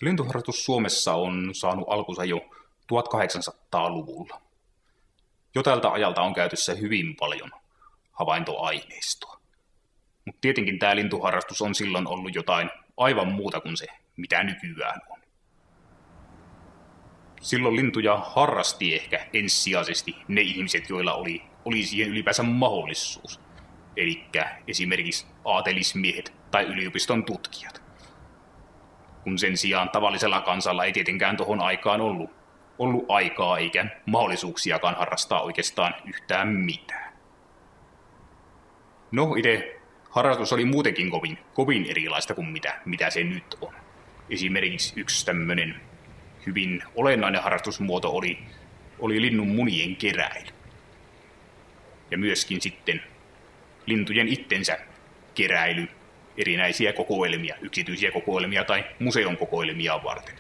Lintuharrastus Suomessa on saanut alkunsa jo 1800-luvulla. Jo tältä ajalta on käytössä hyvin paljon havaintoaineistoa. Mutta tietenkin tämä lintuharrastus on silloin ollut jotain aivan muuta kuin se, mitä nykyään on. Silloin lintuja harrasti ehkä ensisijaisesti ne ihmiset, joilla oli siihen ylipäänsä mahdollisuus. Eli esimerkiksi aatelismiehet tai yliopiston tutkijat. Kun sen sijaan tavallisella kansalla ei tietenkään tohon aikaan ollut aikaa eikä mahdollisuuksiakaan harrastaa oikeastaan yhtään mitään. No, itse harrastus oli muutenkin kovin erilaista kuin mitä se nyt on. Esimerkiksi yksi tämmöinen hyvin olennainen harrastusmuoto oli linnun munien keräily. Ja myöskin sitten lintujen itsensä keräily erinäisiä kokoelmia, yksityisiä kokoelmia tai museon kokoelmia varten.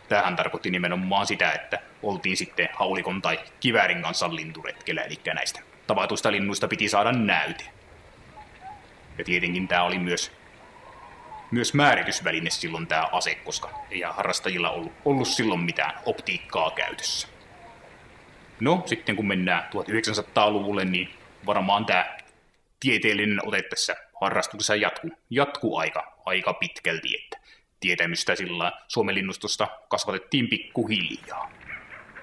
Tämähän tarkoitti nimenomaan sitä, että oltiin sitten haulikon tai kiväärin kanssa linturetkellä, eli näistä tavatuista linnuista piti saada näyte. Ja tietenkin tämä oli myös määritysväline silloin tämä ase, koska ei harrastajilla ollut silloin mitään optiikkaa käytössä. No, sitten kun mennään 1900-luvulle, niin varmaan tämä tieteellinen ote tässä harrastuksessa jatkuu aika pitkälti, että tietämystä sillä Suomen linnustosta kasvatettiin pikkuhiljaa.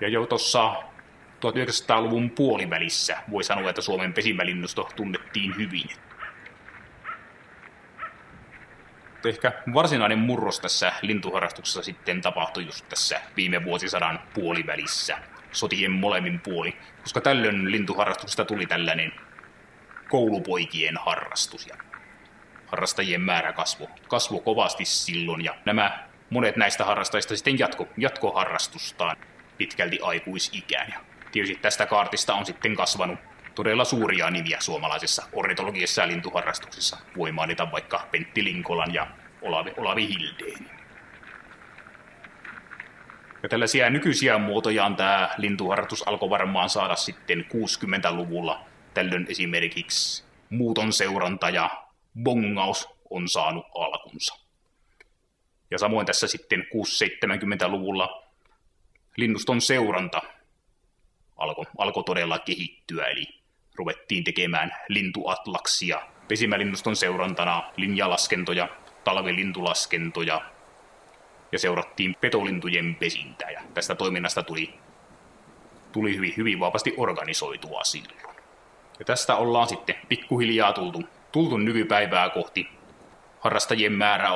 Ja jo tuossa 1900-luvun puolivälissä voi sanoa, että Suomen pesimälinnusto tunnettiin hyvin. Ehkä varsinainen murros tässä lintuharrastuksessa sitten tapahtui just tässä viime vuosisadan puolivälissä, sotien molemmin puoli, koska tällöin lintuharrastuksesta tuli tällainen koulupoikien harrastus ja harrastajien määrä kasvoi kovasti silloin ja monet näistä harrastajista sitten jatko harrastustaan pitkälti aikuisikään. Ja tietysti tästä kaartista on sitten kasvanut todella suuria nimiä suomalaisessa ornitologiassa ja lintuharrastuksessa. Voi mainita vaikka Pentti Linkolan ja Olavi Hildénin. Ja tällaisia nykyisiä muotojaan tämä lintuharrastus alkoi varmaan saada sitten 60-luvulla. Tällöin esimerkiksi muuton seuranta ja bongaus on saanut alkunsa. Ja samoin tässä sitten 60-70-luvulla linnuston seuranta alkoi todella kehittyä, eli ruvettiin tekemään lintuatlaksia, pesimälinnuston seurantana linjalaskentoja, talvilintulaskentoja ja seurattiin petolintujen pesintää. Ja tästä toiminnasta tuli hyvin vahvasti organisoitua silloin. Ja tästä ollaan sitten pikkuhiljaa tultu nykypäivää kohti. Harrastajien määrä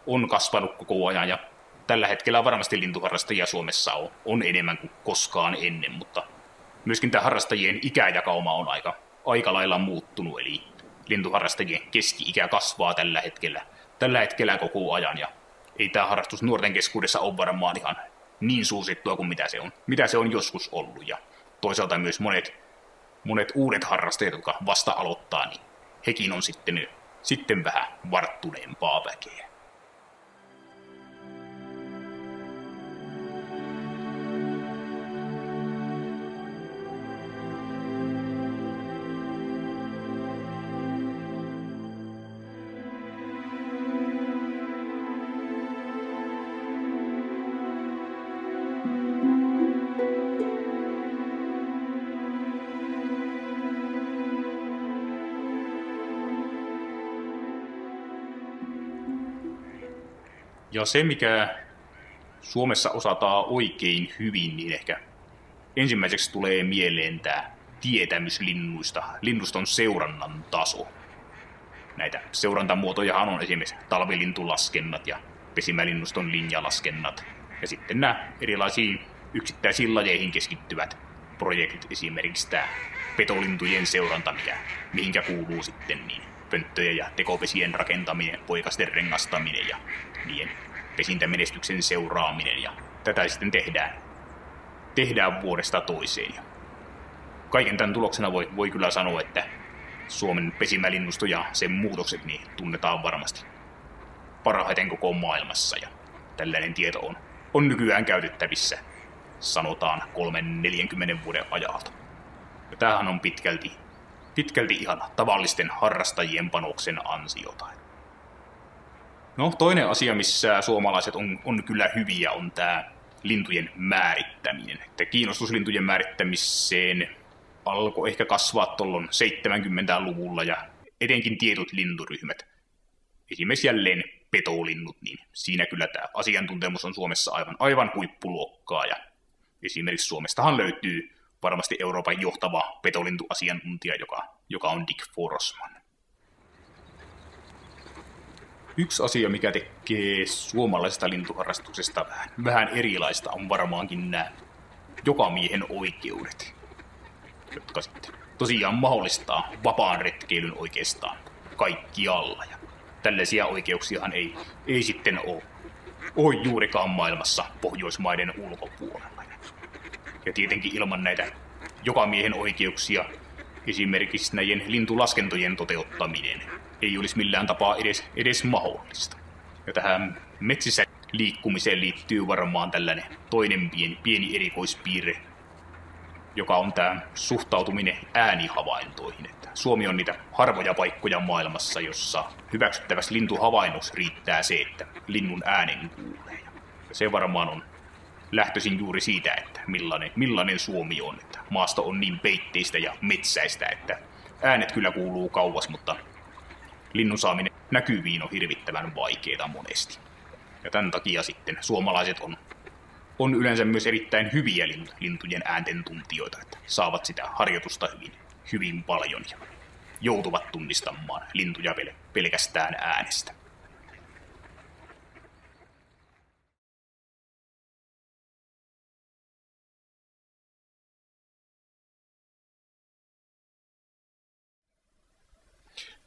on kasvanut koko ajan ja tällä hetkellä varmasti lintuharrastajia Suomessa on enemmän kuin koskaan ennen, mutta myöskin tämä harrastajien ikäjakauma on aika lailla muuttunut, eli lintuharrastajien keski-ikä kasvaa tällä hetkellä koko ajan ja ei tämä harrastus nuorten keskuudessa ole varmaan ihan niin suosittua kuin mitä se on joskus ollut ja toisaalta myös monet uudet harrastajat, jotka vasta aloittaa, niin hekin on sitten vähän varttuneempaa väkeä. Ja se, mikä Suomessa osataan oikein hyvin, niin ehkä ensimmäiseksi tulee mieleen tämä tietämys linnuista, linnuston seurannan taso. Näitä seurantamuotojahan on esimerkiksi talvilintulaskennat ja pesimälinnuston linjalaskennat. Ja sitten nämä erilaisiin yksittäisiin lajeihin keskittyvät projektit, esimerkiksi tämä petolintujen seuranta, mihinkä kuuluu sitten niin pönttöjen ja tekopesien rakentaminen, poikasten rengastaminen ja niiden pesintämenestyksen seuraaminen. Ja tätä sitten tehdään vuodesta toiseen. Ja kaiken tämän tuloksena voi kyllä sanoa, että Suomen pesimälinnusto ja sen muutokset niin tunnetaan varmasti parhaiten koko maailmassa. Ja tällainen tieto on nykyään käytettävissä, sanotaan 30-40 vuoden ajalta. Ja tämähän on pitkälti ihan tavallisten harrastajien panoksen ansiota. No, toinen asia, missä suomalaiset on kyllä hyviä, on tämä lintujen määrittäminen. Että kiinnostus lintujen määrittämiseen alkoi ehkä kasvaa tuolloin 70-luvulla ja etenkin tietyt linturyhmät, esimerkiksi jälleen petolinnut, niin siinä kyllä tämä asiantuntemus on Suomessa aivan huippuluokkaa. Ja esimerkiksi Suomestahan löytyy varmasti Euroopan johtava petolintuasiantuntija, joka on Dick Forsman. Yksi asia, mikä tekee suomalaisesta lintuharrastuksesta vähän erilaista, on varmaankin nämä jokamiehen oikeudet, jotka sitten tosiaan mahdollistaa vapaan retkeilyn oikeastaan kaikkialla. Ja tällaisia oikeuksiahan ei sitten ole juurikaan maailmassa Pohjoismaiden ulkopuolella. Ja tietenkin ilman näitä jokamiehen oikeuksia esimerkiksi näiden lintulaskentojen toteuttaminen ei olisi millään tapaa edes mahdollista. Ja tähän metsissä liikkumiseen liittyy varmaan tällainen toinen pieni erikoispiirre, joka on tämä suhtautuminen äänihavaintoihin. Että Suomi on niitä harvoja paikkoja maailmassa, jossa hyväksyttävässä lintuhavainnossa riittää se, että linnun äänen kuulee. Ja se varmaan on lähtöisin juuri siitä, että millainen Suomi on. Että maasto on niin peitteistä ja metsäistä, että äänet kyllä kuuluu kauas, mutta linnun saaminen näkyviin on hirvittävän vaikeaa monesti. Ja tämän takia sitten suomalaiset on yleensä myös erittäin hyviä lintujen äänten tuntijoita, että saavat sitä harjoitusta hyvin paljon ja joutuvat tunnistamaan lintuja pelkästään äänestä.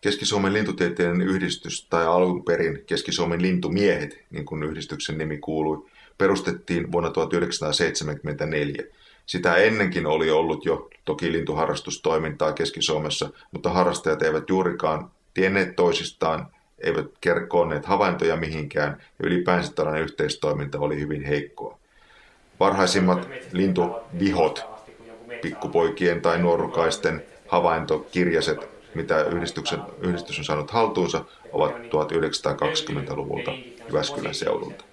Keski-Suomen lintutieteellinen yhdistys, tai alun perin Keski-Suomen lintumiehet, niin kuin yhdistyksen nimi kuului, perustettiin vuonna 1974. Sitä ennenkin oli ollut jo toki lintuharrastustoimintaa Keski-Suomessa, mutta harrastajat eivät juurikaan tienneet toisistaan, eivät koonneet havaintoja mihinkään, ja ylipäänsä tällainen yhteistoiminta oli hyvin heikkoa. Varhaisimmat lintuvihot, pikkupoikien tai nuorukaisten havaintokirjaset, mitä yhdistys on saanut haltuunsa, ovat 1920-luvulta Jyväskylän seudulta.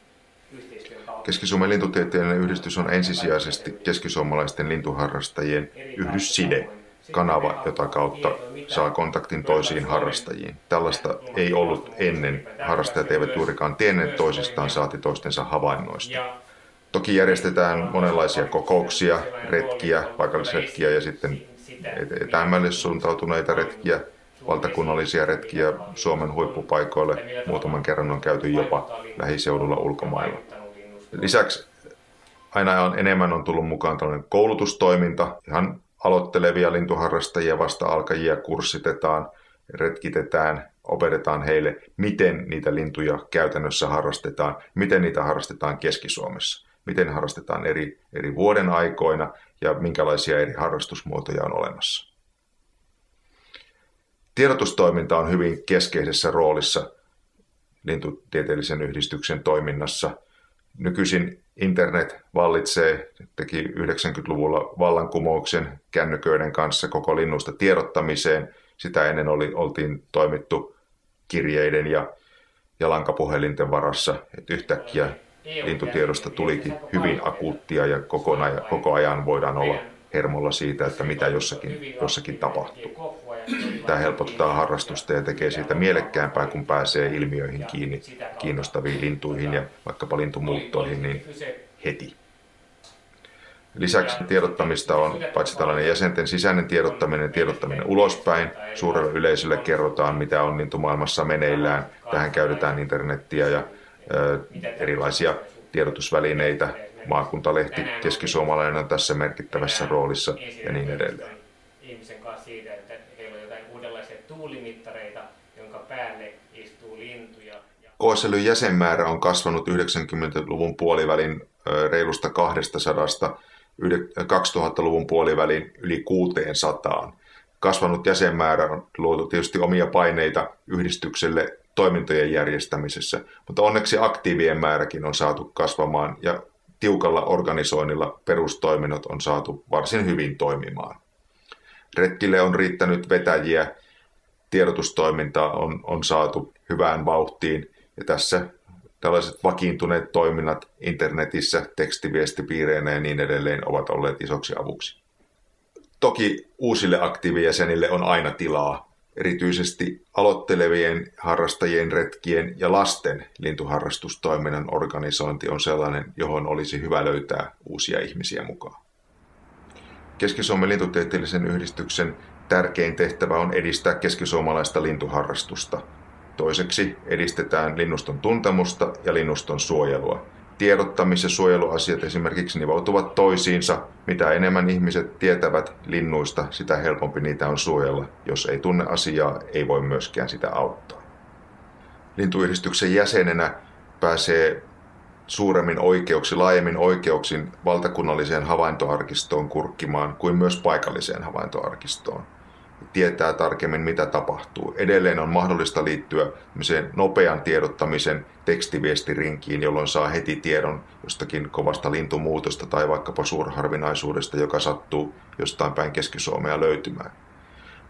Keski-Suomen lintutieteellinen yhdistys on ensisijaisesti keskisuomalaisten lintuharrastajien yhdysside, kanava, jota kautta saa kontaktin toisiin harrastajiin. Tällaista ei ollut ennen. Harrastajat eivät juurikaan tienneet toisistaan saati toistensa havainnoista. Toki järjestetään monenlaisia kokouksia, retkiä, paikallisretkiä ja sitten etäämmälle suuntautuneita retkiä, valtakunnallisia retkiä Suomen huippupaikoille. Muutaman kerran on käyty jopa lähiseudulla ulkomailla. Lisäksi aina enemmän on tullut mukaan tällainen koulutustoiminta. Ihan aloittelevia lintuharrastajia, vasta-alkajia kurssitetaan, retkitetään, opetetaan heille, miten niitä lintuja käytännössä harrastetaan, miten niitä harrastetaan Keski-Suomessa, miten harrastetaan eri vuoden aikoina ja minkälaisia eri harrastusmuotoja on olemassa. Tiedotustoiminta on hyvin keskeisessä roolissa lintutieteellisen yhdistyksen toiminnassa. Nykyisin internet vallitsee, teki 90-luvulla vallankumouksen kännyköiden kanssa koko linnusta tiedottamiseen. Sitä ennen oltiin toimittu kirjeiden ja lankapuhelinten varassa. Et yhtäkkiä lintutiedosta tulikin hyvin akuuttia ja koko ajan voidaan olla hermolla siitä, että mitä jossakin tapahtuu. Tämä helpottaa harrastusta ja tekee siitä mielekkäämpää, kun pääsee ilmiöihin kiinni, kiinnostaviin lintuihin ja vaikkapa lintumuuttoihin niin heti. Lisäksi tiedottamista on paitsi tällainen jäsenten sisäinen tiedottaminen ulospäin. Suurelle yleisölle kerrotaan, mitä on lintumaailmassa meneillään. Tähän käytetään internettiä ja erilaisia tiedotusvälineitä. Maakuntalehti Keski-Suomalainen on tässä merkittävässä roolissa ja niin edelleen. Ihmisen kanssa siitä, että heillä on jotain uudenlaisia tuulimittareita, jonka päälle istuu lintuja. KSL:n jäsenmäärä on kasvanut 90-luvun puolivälin reilusta 200, 2000-luvun puolivälin yli 600. Kasvanut jäsenmäärä on luotu tietysti omia paineita yhdistykselle toimintojen järjestämisessä, mutta onneksi aktiivien määräkin on saatu kasvamaan ja tiukalla organisoinnilla perustoiminnot on saatu varsin hyvin toimimaan. Retkille on riittänyt vetäjiä, tiedotustoiminta on saatu hyvään vauhtiin Ja tässä tällaiset vakiintuneet toiminnat internetissä, tekstiviestipiireinä ja niin edelleen ovat olleet isoksi avuksi. Toki uusille aktiivijäsenille on aina tilaa. Erityisesti aloittelevien harrastajien, retkien ja lasten lintuharrastustoiminnan organisointi on sellainen, johon olisi hyvä löytää uusia ihmisiä mukaan. Keski-Suomen lintutieteellisen yhdistyksen tärkein tehtävä on edistää keskisuomalaista lintuharrastusta. Toiseksi edistetään linnuston tuntemusta ja linnuston suojelua. Tiedottamis- ja suojeluasiat esimerkiksi nivoutuvat toisiinsa. Mitä enemmän ihmiset tietävät linnuista, sitä helpompi niitä on suojella. Jos ei tunne asiaa, ei voi myöskään sitä auttaa. Lintuyhdistyksen jäsenenä pääsee laajemmin oikeuksin valtakunnalliseen havaintoarkistoon kurkkimaan kuin myös paikalliseen havaintoarkistoon. Tietää tarkemmin, mitä tapahtuu. Edelleen on mahdollista liittyä nopean tiedottamisen tekstiviestirinkiin, jolloin saa heti tiedon jostakin kovasta lintumuutosta tai vaikkapa suurharvinaisuudesta, joka sattuu jostain päin Keski-Suomea löytymään.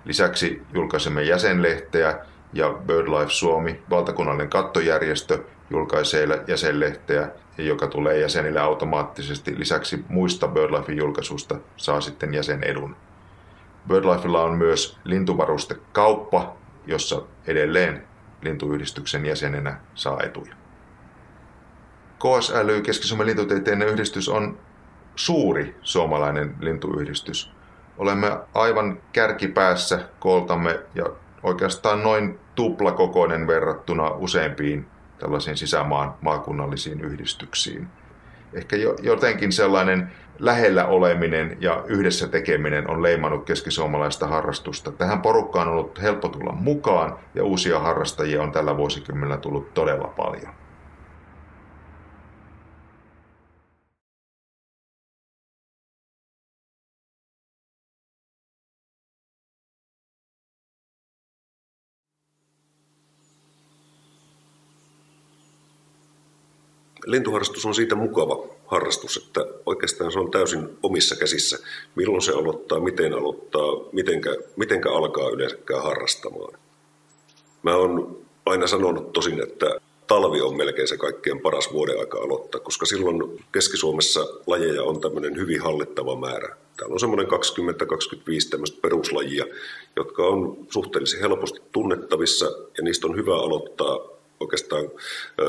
Lisäksi julkaisemme jäsenlehteä ja BirdLife Suomi, valtakunnallinen kattojärjestö, julkaisee jäsenlehteä, joka tulee jäsenille automaattisesti. Lisäksi muista BirdLifein julkaisuista saa sitten jäsenedun. BirdLifella on myös lintuvarustekauppa, jossa edelleen lintuyhdistyksen jäsenenä saa etuja. KSLY, Keski-Suomen lintutieteellinen yhdistys, on suuri suomalainen lintuyhdistys. Olemme aivan kärkipäässä kooltamme ja oikeastaan noin tuplakokoinen verrattuna useimpiin tällaisiin sisämaan maakunnallisiin yhdistyksiin. Ehkä jotenkin sellainen lähellä oleminen ja yhdessä tekeminen on leimannut keskisuomalaista harrastusta. Tähän porukkaan on ollut helppo tulla mukaan ja uusia harrastajia on tällä vuosikymmenellä tullut todella paljon. Lintuharrastus on siitä mukava harrastus, että oikeastaan se on täysin omissa käsissä. Milloin se aloittaa, mitenkä alkaa yleensäkään harrastamaan. Mä oon aina sanonut tosin, että talvi on melkein se kaikkein paras vuoden aika aloittaa, koska silloin Keski-Suomessa lajeja on tämmöinen hyvin hallittava määrä. Täällä on semmoinen 20-25 tämmöistä peruslajia, jotka on suhteellisen helposti tunnettavissa ja niistä on hyvä aloittaa oikeastaan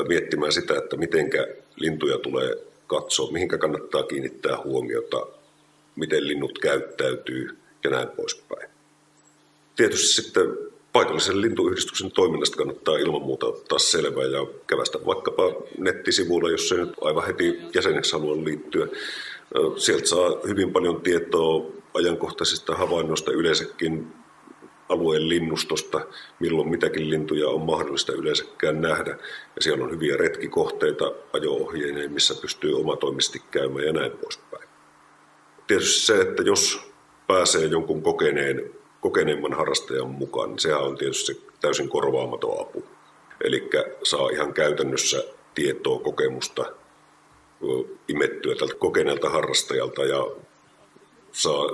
miettimään sitä, että mitenkä lintuja tulee katsoa, mihinkä kannattaa kiinnittää huomiota, miten linnut käyttäytyy ja näin poispäin. Tietysti sitten paikallisen lintuyhdistyksen toiminnasta kannattaa ilman muuta ottaa selvää ja kävästä vaikkapa nettisivuilla, jos ei nyt aivan heti jäseneksi halua liittyä. Sieltä saa hyvin paljon tietoa ajankohtaisista havainnoista yleensäkin, alueen linnustosta, milloin mitäkin lintuja on mahdollista yleensäkään nähdä. Ja siellä on hyviä retkikohteita ajo-ohjeineen, missä pystyy omatoimisesti käymään ja näin poispäin. Tietysti se, että jos pääsee jonkun kokeneemman harrastajan mukaan, niin sehän on tietysti täysin korvaamaton apu. Eli saa ihan käytännössä tietoa, kokemusta imettyä tältä kokeneelta harrastajalta ja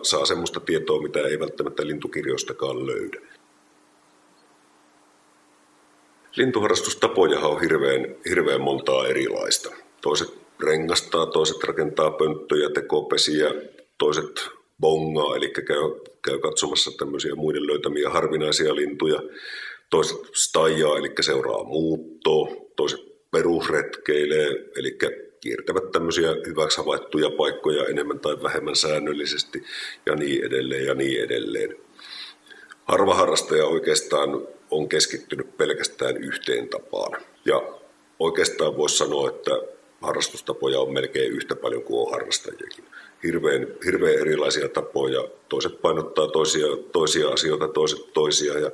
saa semmoista tietoa, mitä ei välttämättä lintukirjoistakaan löydä. Lintuharrastustapojahan on hirveän montaa erilaista. Toiset rengastaa, toiset rakentaa pönttöjä, tekopesiä, toiset bongaa, eli käy katsomassa tämmöisiä muiden löytämiä harvinaisia lintuja. Toiset staijaa, eli seuraa muuttoa, toiset perusretkeilee, eli kiertävät tämmöisiä hyväksi havaittuja paikkoja enemmän tai vähemmän säännöllisesti ja niin edelleen ja niin edelleen. Harva harrastaja oikeastaan on keskittynyt pelkästään yhteen tapaan. Ja oikeastaan voisi sanoa, että harrastustapoja on melkein yhtä paljon kuin on harrastajiakin. Hirveän erilaisia tapoja. Toiset painottaa toisia asioita, toiset toisia ja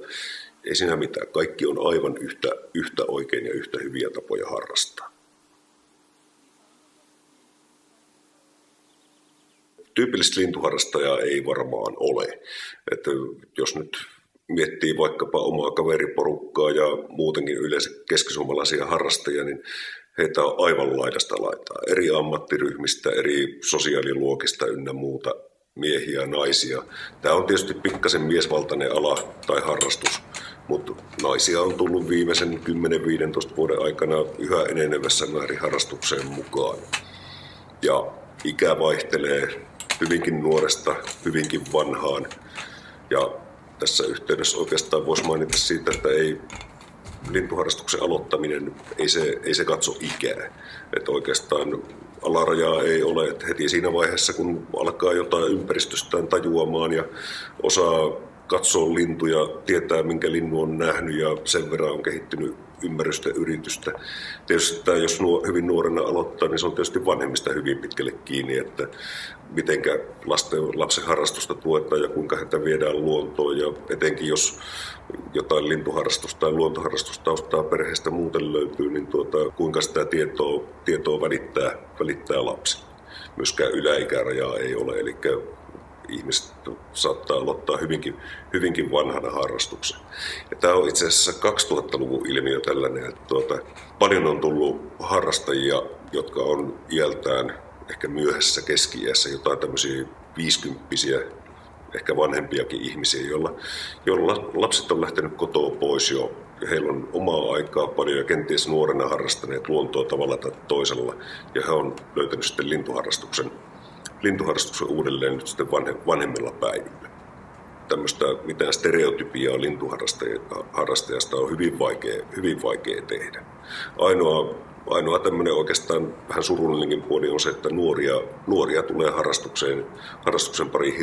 ei siinä mitään. Kaikki on aivan yhtä oikein ja yhtä hyviä tapoja harrastaa. Tyypillistä lintuharrastajaa ei varmaan ole. Että jos nyt miettii vaikkapa omaa kaveriporukkaa ja muutenkin yleensä keskisuomalaisia harrastajia, niin heitä on aivan laidasta laitaa. Eri ammattiryhmistä, eri sosiaaliluokista ynnä muuta, miehiä ja naisia. Tämä on tietysti pikkasen miesvaltainen ala tai harrastus, Mutta naisia on tullut viimeisen 10-15 vuoden aikana yhä enenevässä määrin harrastukseen mukaan. Ja ikä vaihtelee hyvinkin nuoresta hyvinkin vanhaan. Ja tässä yhteydessä oikeastaan voisi mainita siitä, että lintuharrastuksen aloittaminen ei se katso ikää. Että oikeastaan alarajaa ei ole, että heti siinä vaiheessa, kun alkaa jotain ympäristöstään tajuamaan ja osaa katsoa lintuja, tietää minkä linnun on nähnyt ja sen verran on kehittynyt ymmärrystä yritystä. Tietysti jos hyvin nuorena aloittaa, niin se on tietysti vanhemmista hyvin pitkälle kiinni, että mitenkä lapsen harrastusta tuetaan ja kuinka heitä viedään luontoon. Ja etenkin jos jotain lintuharrastusta tai luontoharrastustaustaa perheestä muuten löytyy, niin kuinka sitä tietoa välittää lapsi. Myöskään yläikärajaa ei ole, eli ihmiset saattaa aloittaa hyvinkin vanhana harrastuksen. Ja tämä on itse asiassa 2000-luvun ilmiö tällainen, että paljon on tullut harrastajia, jotka on iältään ehkä myöhäisessä keski-iässä, jotain tämmöisiä 50-vuotiaita, ehkä vanhempiakin ihmisiä, joilla lapset on lähtenyt kotoa pois jo. Ja heillä on omaa aikaa paljon ja kenties nuorena harrastaneet luontoa tavalla tai toisella. Ja he on löytänyt sitten lintuharrastuksen uudelleen nyt sitten vanhemmilla päivillä. Tämmöistä mitään stereotypiaa lintuharrastajasta on hyvin vaikea tehdä. Ainoa tämmöinen oikeastaan vähän surullinenkin puoli on se, että nuoria tulee harrastuksen pariin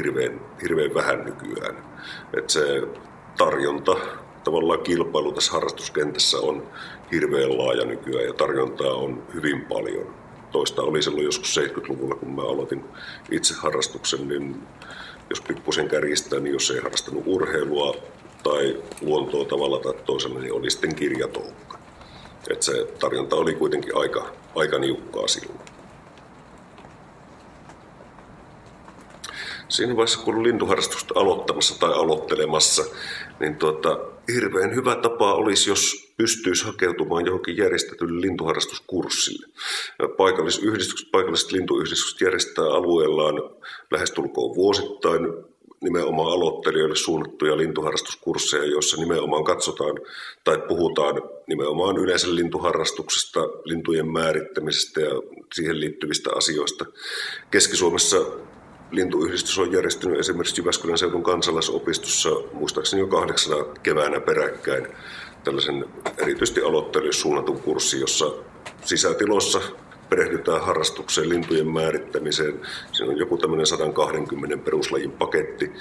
hirveän vähän nykyään. Että se tarjonta, tavallaan kilpailu tässä harrastuskentässä on hirveän laaja nykyään ja tarjontaa on hyvin paljon. Toista oli silloin joskus 70-luvulla, kun mä aloitin itse harrastuksen, niin jos pikkusen kärjistää, niin jos ei harrastanut urheilua tai luontoa tavalla tai toisella, niin oli sitten kirjatoukka. Että se tarjonta oli kuitenkin aika niukkaa silloin. Siinä vaiheessa, kun olin lintuharrastusta aloittamassa tai aloittelemassa, niin hirveän hyvä tapa olisi, jos pystyisi hakeutumaan johonkin järjestetylle lintuharrastuskurssille. Paikalliset lintuyhdistykset järjestää alueellaan lähestulkoon vuosittain nimenomaan aloittelijoille suunnattuja lintuharrastuskursseja, joissa nimenomaan katsotaan tai puhutaan nimenomaan yleensä lintuharrastuksesta, lintujen määrittämisestä ja siihen liittyvistä asioista. Keski-Suomessa lintuyhdistys on järjestynyt esimerkiksi Jyväskylän seudun kansalaisopistossa muistaakseni jo 8 keväänä peräkkäin tällaisen erityisesti aloittelijoille suunnatun kurssin, jossa sisätiloissa perehdytään harrastukseen, lintujen määrittämiseen. Siinä on joku tämmöinen 120 peruslajin paketti,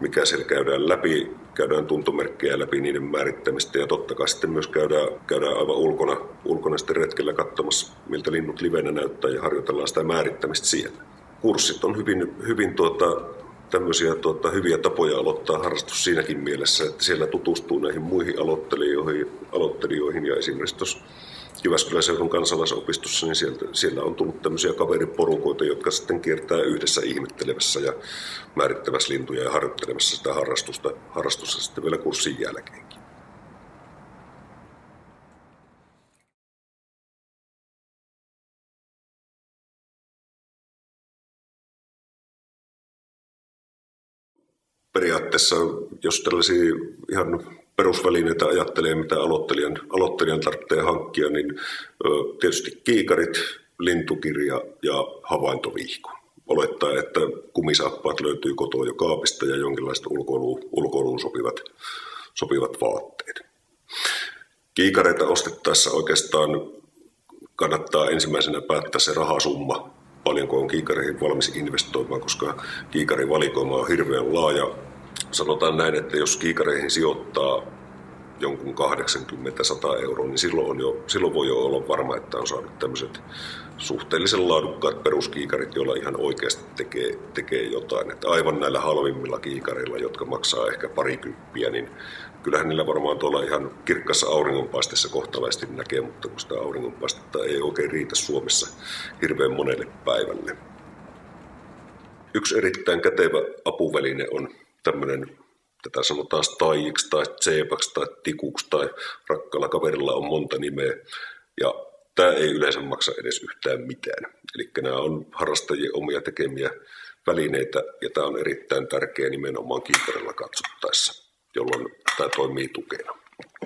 mikä siellä käydään läpi, käydään tuntomerkkejä läpi niiden määrittämistä ja totta kai sitten myös käydään aivan ulkona sitten retkellä katsomassa, miltä linnut livenä näyttää ja harjoitellaan sitä määrittämistä siellä. Kurssit on hyvin tämmöisiä hyviä tapoja aloittaa harrastus siinäkin mielessä, että siellä tutustuu näihin muihin aloittelijoihin ja esimerkiksi tuossa Jyväskylän seudun kansalaisopistossa, niin siellä on tullut tämmöisiä kaveriporukoita, jotka sitten kiertää yhdessä ihmettelemässä ja määrittämässä lintuja ja harjoittelemassa sitä harrastusta sitten vielä kurssin jälkeenkin. Periaatteessa, jos tällaisia ihan perusvälineitä ajattelee, mitä aloittelijan tarvitsee hankkia, niin tietysti kiikarit, lintukirja ja havaintovihko. Olettaa, että kumisaappaat löytyy kotoa jo kaapista ja jonkinlaista ulkoiluun sopivat vaatteet. Kiikareita ostettaessa oikeastaan kannattaa ensimmäisenä päättää se rahasumma, paljonko on kiikareihin valmis investoimaan, koska kiikarivalikoima on hirveän laaja. Sanotaan näin, että jos kiikareihin sijoittaa jonkun 80-100 euroa, niin silloin voi jo olla varma, että on saanut tämmöiset suhteellisen laadukkaat peruskiikarit, joilla ihan oikeasti tekee jotain. Että aivan näillä halvimmilla kiikareilla, jotka maksaa ehkä 20, niin kyllähän niillä varmaan tuolla ihan kirkkaassa auringonpaisteessa kohtalaisesti näkee, mutta kun sitä auringonpaistetta ei oikein riitä Suomessa hirveän monelle päivälle. Yksi erittäin kätevä apuväline on tämmöinen, tätä sanotaan staijiksi tai tseepaksi tai tikuksi tai rakkaalla kaverilla on monta nimeä. Ja tämä ei yleensä maksa edes yhtään mitään. Eli nämä on harrastajien omia tekemiä välineitä ja tämä on erittäin tärkeä nimenomaan kiikarilla katsottaessa, jolloin tämä toimii tukena.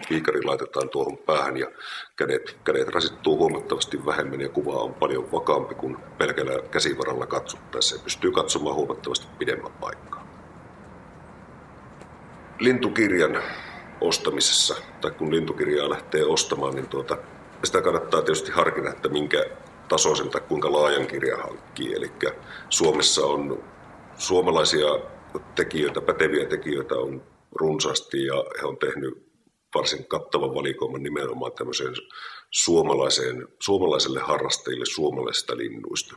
kiikari laitetaan tuohon päähän ja kädet rasittuu huomattavasti vähemmän ja kuva on paljon vakaampi kuin pelkällä käsivaralla katsottaessa. Se pystyy katsomaan huomattavasti pidemmän paikkaa. Lintukirjan ostamisessa, tai kun lintukirjaa lähtee ostamaan, niin sitä kannattaa tietysti harkita, että minkä tasoisen tai kuinka laajan kirjan hankkii. Eli Suomessa on suomalaisia tekijöitä, päteviä tekijöitä on runsaasti ja he on tehnyt varsin kattavan valikoiman nimenomaan tämmöiseen suomalaiselle harrastajille suomalaisista linnuista.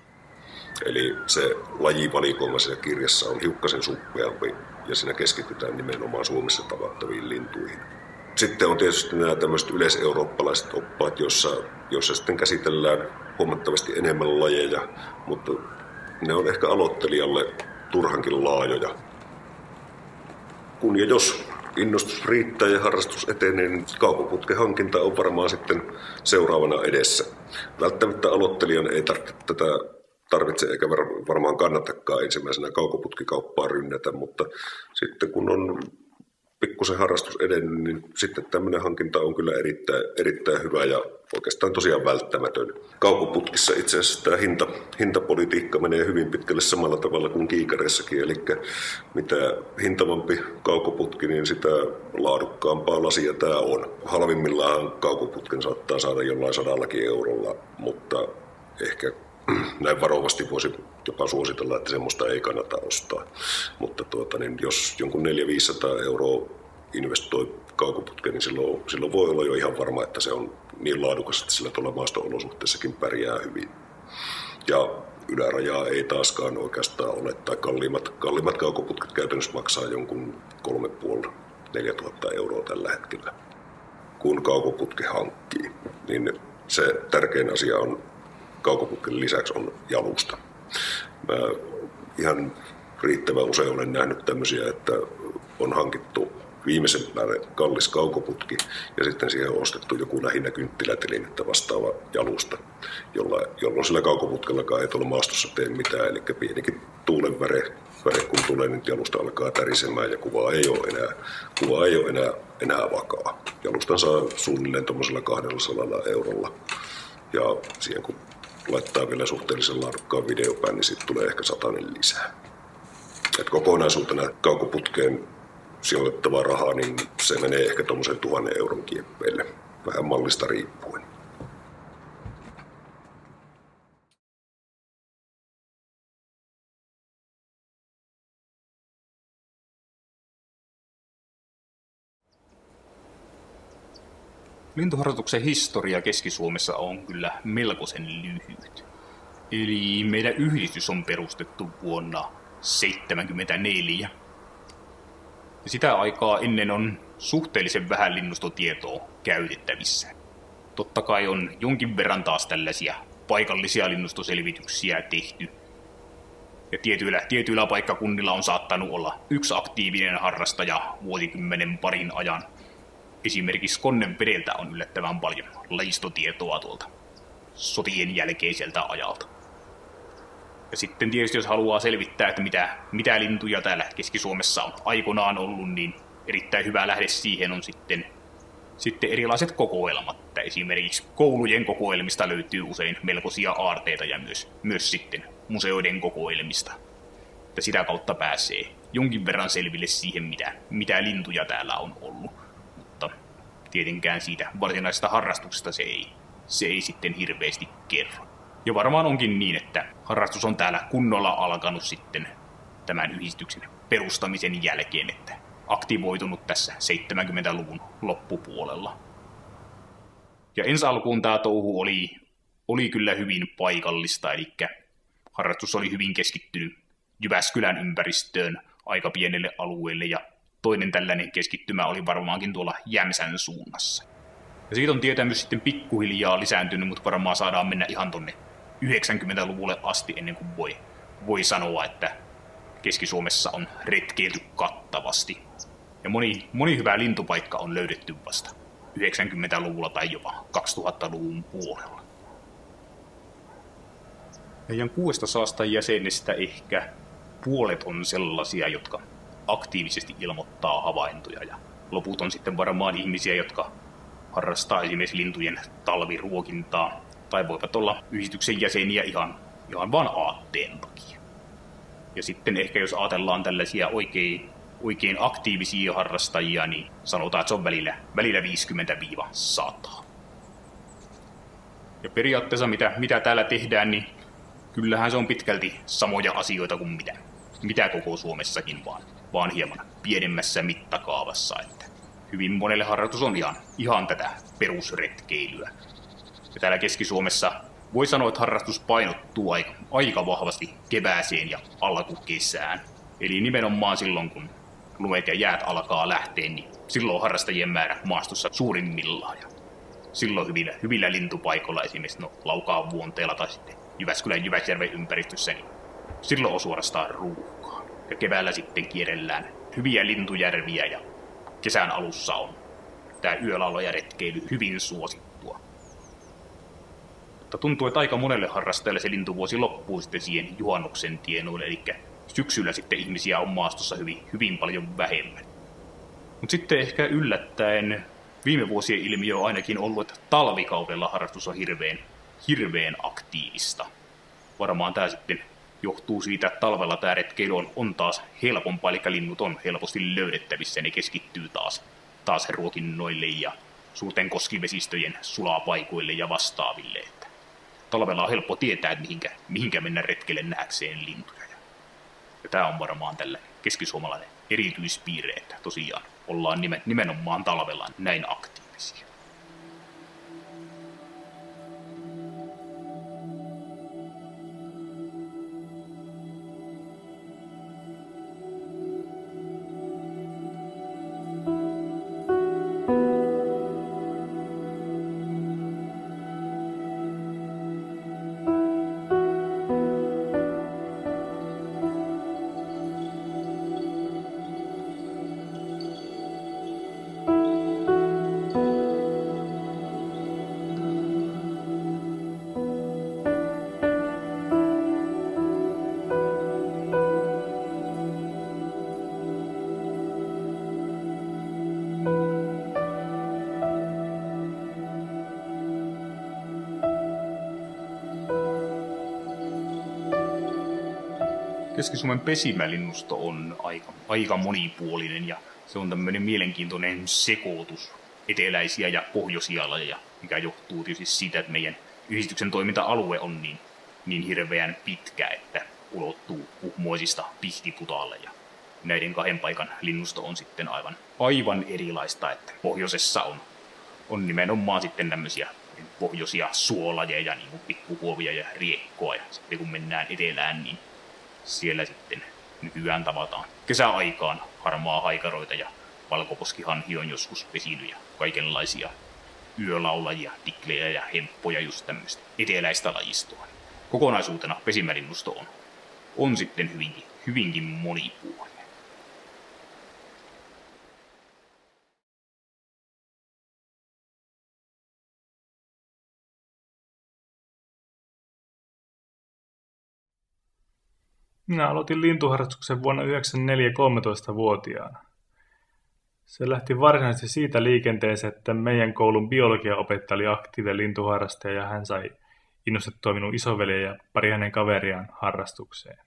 Eli se lajivalikoima siinä kirjassa on hiukkasen suppeampi ja siinä keskitytään nimenomaan Suomessa tavattaviin lintuihin. Sitten on tietysti nämä tämmöiset yleiseurooppalaiset oppaat, joissa sitten käsitellään huomattavasti enemmän lajeja, mutta ne on ehkä aloittelijalle turhankin laajoja. Kun ja jos innostus riittää ja harrastus etenee, niin kaukoputken hankinta on varmaan sitten seuraavana edessä. Välttämättä aloittelijan ei tarvitse eikä varmaan kannatakaan ensimmäisenä kaukoputkikauppaa rynnätä, mutta sitten kun on pikkusen harrastus edennyt, niin sitten tämmöinen hankinta on kyllä erittäin hyvä ja oikeastaan tosiaan välttämätön. Kaukoputkissa itse asiassa tämä hintapolitiikka menee hyvin pitkälle samalla tavalla kuin kiikareissakin, eli mitä hintavampi kaukoputki, niin sitä laadukkaampaa lasia tämä on. Halvimmillaan kaukoputken saattaa saada jollain 100 eurolla, mutta ehkä näin varovasti voisi jopa suositella, että semmoista ei kannata ostaa. Mutta niin jos jonkun 400-500 euroa investoi kaukoputkeen, niin silloin voi olla jo ihan varma, että se on niin laadukas, että sillä tuolla maasto-olosuhteissakin pärjää hyvin. Ja ylärajaa ei taaskaan oikeastaan ole, tai kalliimmat kaukoputket käytännössä maksaa jonkun 3,5-4 000 euroa tällä hetkellä. Kun kaukoputki hankkii, niin se tärkein asia on kaukoputken lisäksi on jalusta. Mä ihan riittävän usein olen nähnyt tämmöisiä, että on hankittu viimeisen päälle kallis kaukoputki ja sitten siihen on ostettu joku lähinnä kynttilätelinettä vastaava jalusta, jolloin sillä kaukoputkellakaan ei tuolla maastossa tee mitään. Eli pienikin tuulen väre kun tulee, niin jalusta alkaa tärisemään ja kuva ei ole enää vakaa. Jalustan saa suunnilleen tuollaisella 200 eurolla ja siihen kun laittaa vielä suhteellisen laadukkaan videopään, niin siitä tulee ehkä 100 lisää. Et kokonaisuutena kaukoputkeen sijoitettava rahaa, niin se menee ehkä tuommoisen 1 000 euron kieppeille, vähän mallista riippuen. Lintuharrastuksen historia Keski-Suomessa on kyllä melkoisen lyhyt. Eli meidän yhdistys on perustettu vuonna 1974. Ja sitä aikaa ennen on suhteellisen vähän linnustotietoa käytettävissä. Totta kai on jonkin verran taas tällaisia paikallisia linnustoselvityksiä tehty. Ja tietyillä paikkakunnilla on saattanut olla yksi aktiivinen harrastaja vuosikymmenen parin ajan. Esimerkiksi Konnenvedeltä on yllättävän paljon lajistotietoa tuolta sotien jälkeiseltä ajalta. Ja sitten tietysti jos haluaa selvittää, että mitä lintuja täällä Keski-Suomessa on aikoinaan ollut, niin erittäin hyvä lähde siihen on sitten erilaiset kokoelmat. Että esimerkiksi koulujen kokoelmista löytyy usein melkoisia aarteita ja myös sitten museoiden kokoelmista. Että sitä kautta pääsee jonkin verran selville siihen, mitä lintuja täällä on ollut. Mutta tietenkään siitä varsinaisesta harrastuksesta se ei sitten hirveästi kerro. Ja varmaan onkin niin, että harrastus on täällä kunnolla alkanut sitten tämän yhdistyksen perustamisen jälkeen, että aktivoitunut tässä 70-luvun loppupuolella. Ja ensi alkuun tämä touhu oli kyllä hyvin paikallista, eli harrastus oli hyvin keskittynyt Jyväskylän ympäristöön aika pienelle alueelle, ja toinen tällainen keskittymä oli varmaankin tuolla Jämsän suunnassa. Ja siitä on tietämys sitten pikkuhiljaa lisääntynyt, mutta varmaan saadaan mennä ihan tonne 90-luvulle asti ennen kuin voi sanoa, että Keski-Suomessa on retkeilty kattavasti. Ja moni hyvä lintupaikka on löydetty vasta 90-luvulla tai jopa 2000-luvun puolella. Meidän 600 jäsenestä ehkä puolet on sellaisia, jotka aktiivisesti ilmoittaa havaintoja ja loput on sitten varmaan ihmisiä, jotka harrastaa esimerkiksi lintujen talviruokintaa, tai voivat olla yhdistyksen jäseniä ihan vaan aatteen takia. Ja sitten ehkä jos ajatellaan tällaisia oikein aktiivisia harrastajia, niin sanotaan, että se on välillä 50-100. Ja periaatteessa mitä täällä tehdään, niin kyllähän se on pitkälti samoja asioita kuin mitä koko Suomessakin, vaan hieman pienemmässä mittakaavassa. Että hyvin monelle harrastus on ihan tätä perusretkeilyä. Ja täällä Keski-Suomessa voi sanoa, että harrastus painottuu aika vahvasti kevääseen ja alkukesään. Eli nimenomaan silloin, kun lumet ja jäät alkaa lähteä, niin silloin harrastajien määrä maastossa suurimmillaan. Ja silloin hyvillä lintupaikoilla, esimerkiksi Laukaan Vuonteella tai sitten Jyväskylän Jyväsjärven ympäristössä, niin silloin on suorastaan ruuhkaa. Ja keväällä sitten kierrellään hyviä lintujärviä ja kesän alussa on tämä yölaulu ja retkeily hyvin suosittua. Mutta tuntuu, että aika monelle harrastajalle se lintuvuosi loppuu sitten siihen juhannuksen tienoille, eli syksyllä sitten ihmisiä on maastossa hyvin paljon vähemmän. Mutta sitten ehkä yllättäen viime vuosien ilmiö on ainakin ollut, että talvikaudella harrastus on hirveän aktiivista. Varmaan tämä sitten johtuu siitä, että talvella tämä retkeily on taas helpompaa, eli linnut on helposti löydettävissä, ne keskittyy taas ruokinnoille ja suurten koskivesistöjen sulapaikoille ja vastaaville. Että talvella on helppo tietää, että mihinkä mennä retkelle nähdäkseen lintuja. Ja tämä on varmaan tällä keskisuomalainen erityispiirre, että tosiaan ollaan nimenomaan talvella näin aktiivisia. Keski-Suomen pesimälinnusto on aika monipuolinen ja se on tämmöinen mielenkiintoinen sekoitus eteläisiä ja pohjoisia lajeja, mikä johtuu tietysti siitä, että meidän yhdistyksen toiminta-alue on niin hirveän pitkä, että ulottuu Kuhmoisista Pihtiputaalle ja näiden kahden paikan linnusto on sitten aivan erilaista, että pohjoisessa on nimenomaan sitten tämmöisiä pohjoisia suolajeja, niin kuin pikkuhuovia ja riekkoa, ja sitten kun mennään etelään, niin siellä sitten nykyään tavataan kesäaikaan harmaa haikaroita ja valkoposkihanhi on joskus pesinyt ja kaikenlaisia yölaulajia, tiklejä ja hemppoja, just tämmöistä eteläistä lajistoa. Kokonaisuutena pesimälinnusto on sitten hyvinkin monipuolinen. Minä aloitin lintuharrastuksen vuonna 1994 13-vuotiaana. Se lähti varsinaisesti siitä liikenteeseen, että meidän koulun biologiaopettaja oli aktiivinen lintuharrastaja ja hän sai innostettua minun isoveliä ja pari hänen kaveriaan harrastukseen.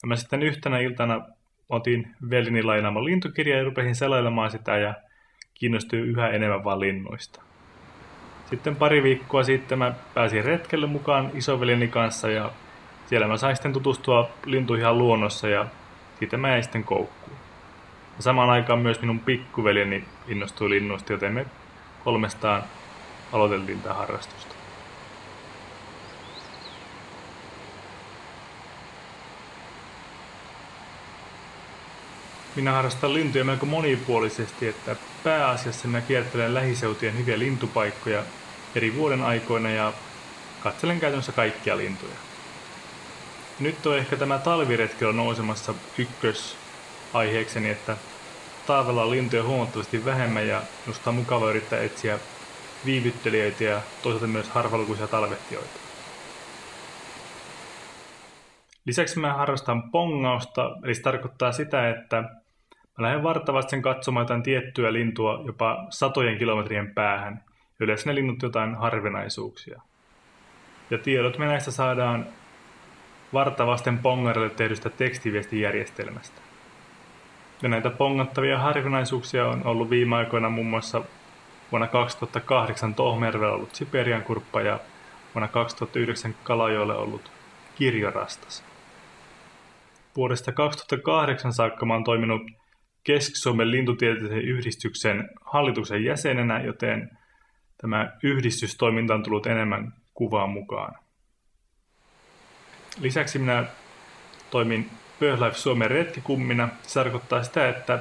Ja mä sitten yhtenä iltana otin veljeni lainaaman lintukirjan ja rupesin selailemaan sitä ja kiinnostuin yhä enemmän vaan linnuista. Sitten pari viikkoa sitten mä pääsin retkelle mukaan isoveljeni kanssa ja siellä mä sain sitten tutustua lintuihin ihan luonnossa ja siitä mä jäin sitten koukkuun. Ja samaan aikaan myös minun pikkuveljeni innostui linnuista, joten me 3 aloiteltiin tätä harrastusta. Minä harrastan lintuja melko monipuolisesti, että pääasiassa minä kiertelen lähiseutujen hyviä lintupaikkoja eri vuoden aikoina ja katselen käytännössä kaikkia lintuja. Nyt on ehkä tämä talviretkellä nousemassa ykkösaiheekseni, että talvella on lintuja huomattavasti vähemmän ja minusta on mukava yrittää etsiä viivyttelijöitä ja toisaalta myös harvalukuisia talvettijoita. Lisäksi mä harrastan pongausta, eli se tarkoittaa sitä, että Mä lähden vartavasti sen katsomaan jotain tiettyä lintua jopa satojen kilometrien päähän. Yleensä ne linnut jotain harvinaisuuksia. Ja tiedot me näistä saadaan vartavasten pongarille tehdystä tekstiviestijärjestelmästä. Ja näitä pongattavia harvinaisuuksia on ollut viime aikoina muun muassa vuonna 2008 Tohmervellä ollut Siperian kurppa ja vuonna 2009 Kalajoelle ollut kirjorastas. Vuodesta 2008 saakka mä oon toiminut Keski-Suomen lintutieteellisen yhdistyksen hallituksen jäsenenä, joten tämä yhdistystoiminta on tullut enemmän kuvaan mukaan. Lisäksi minä toimin BirdLife Suomen retkikummina. Se tarkoittaa sitä, että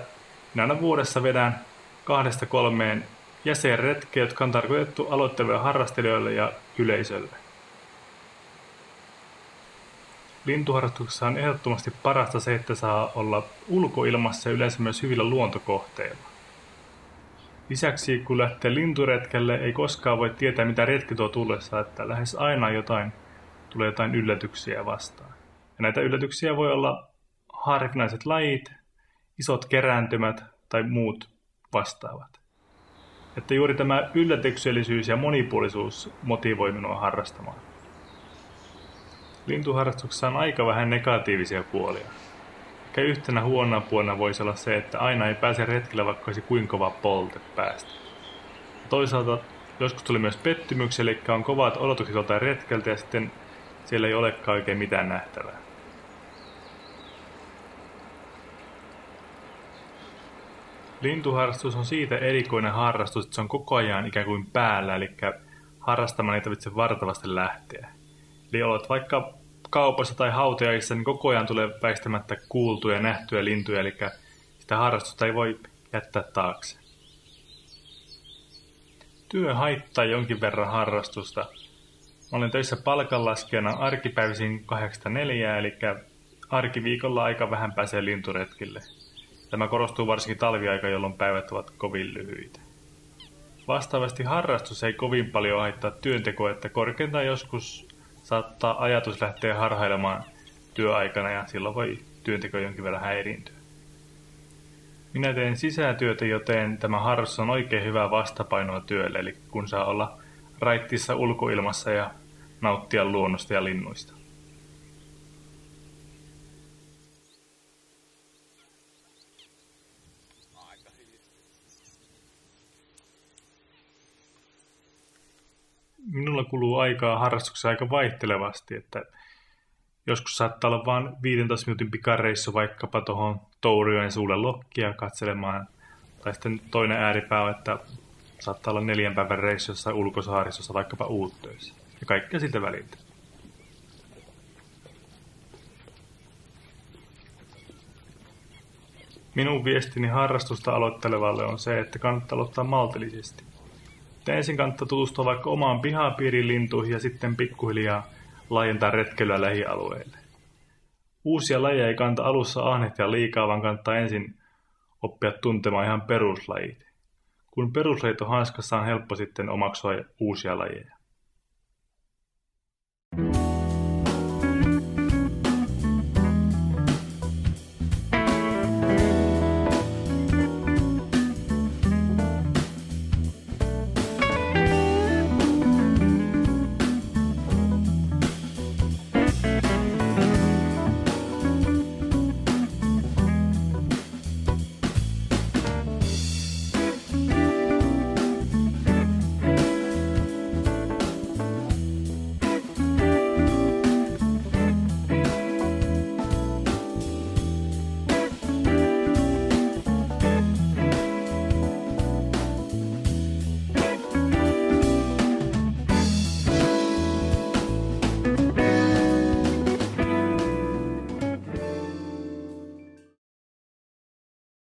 minä aina vuodessa vedän 2-3 jäsenretkeä, jotka on tarkoitettu aloitteleville harrastelijoille ja yleisölle. Lintuharrastuksessa on ehdottomasti parasta se, että saa olla ulkoilmassa ja yleensä myös hyvillä luontokohteilla. Lisäksi kun lähtee linturetkelle, ei koskaan voi tietää mitä retki tuo tullessa, että lähes aina tulee jotain yllätyksiä vastaan. Ja näitä yllätyksiä voi olla harvinaiset lajit, isot kerääntymät tai muut vastaavat. Että juuri tämä yllätyksellisyys ja monipuolisuus motivoi minua harrastamaan. Lintuharrastuksessa on aika vähän negatiivisia puolia. Ehkä yhtenä huonona puolena voisi olla se, että aina ei pääse retkelle, vaikka olisi kuinka kova polte päästä. Toisaalta joskus tuli myös pettymyksiä, eli on kovat odotukset joltain retkeltä ja sitten siellä ei olekaan oikein mitään nähtävää. Lintuharrastus on siitä erikoinen harrastus, että se on koko ajan ikään kuin päällä, eli harrastamaan ei tarvitse vartavasti lähteä. Eli olet vaikka kaupassa tai hautajaisissa, niin koko ajan tulee väistämättä kuultuja ja nähtyjä lintuja, eli sitä harrastusta ei voi jättää taakse. Työ haittaa jonkin verran harrastusta. Mä olen töissä palkanlaskijana arkipäivisin 8-4, eli arkiviikolla aika vähän pääsee linturetkille. Tämä korostuu varsinkin talviaika, jolloin päivät ovat kovin lyhyitä. Vastaavasti harrastus ei kovin paljon haittaa työntekoa, että korkeintaan joskus saattaa ajatus lähteä harhailemaan työaikana ja silloin voi työnteko jonkin verran häiriintyä. Minä teen sisätyötä, joten tämä harrastus on oikein hyvää vastapainoa työlle, eli kun saa olla raittissa ulkoilmassa ja nauttia luonnosta ja linnuista. Minulla kuluu aikaa harrastuksessa aika vaihtelevasti, että joskus saattaa olla vain 15 minuutin pikareissu vaikkapa tuohon Tourijoen suulle Lokkia katselemaan. Tai sitten toinen ääripää on, että saattaa olla 4 päivän reissu jossain ulkosaaristossa vaikkapa Uuttöissä. Ja kaikkea siltä väliltä. Minun viestini harrastusta aloittelevalle on se, että kannattaa aloittaa maltillisesti. Ensin kannattaa tutustua vaikka omaan pihapiirin lintuihin ja sitten pikkuhiljaa laajentaa retkeilyä lähialueille. Uusia lajeja ei kannata alussa ahnehtia liikaa, vaan kannattaa ensin oppia tuntemaan ihan peruslajit. Kun peruslajit on hanskassa, on helppo sitten omaksua uusia lajeja.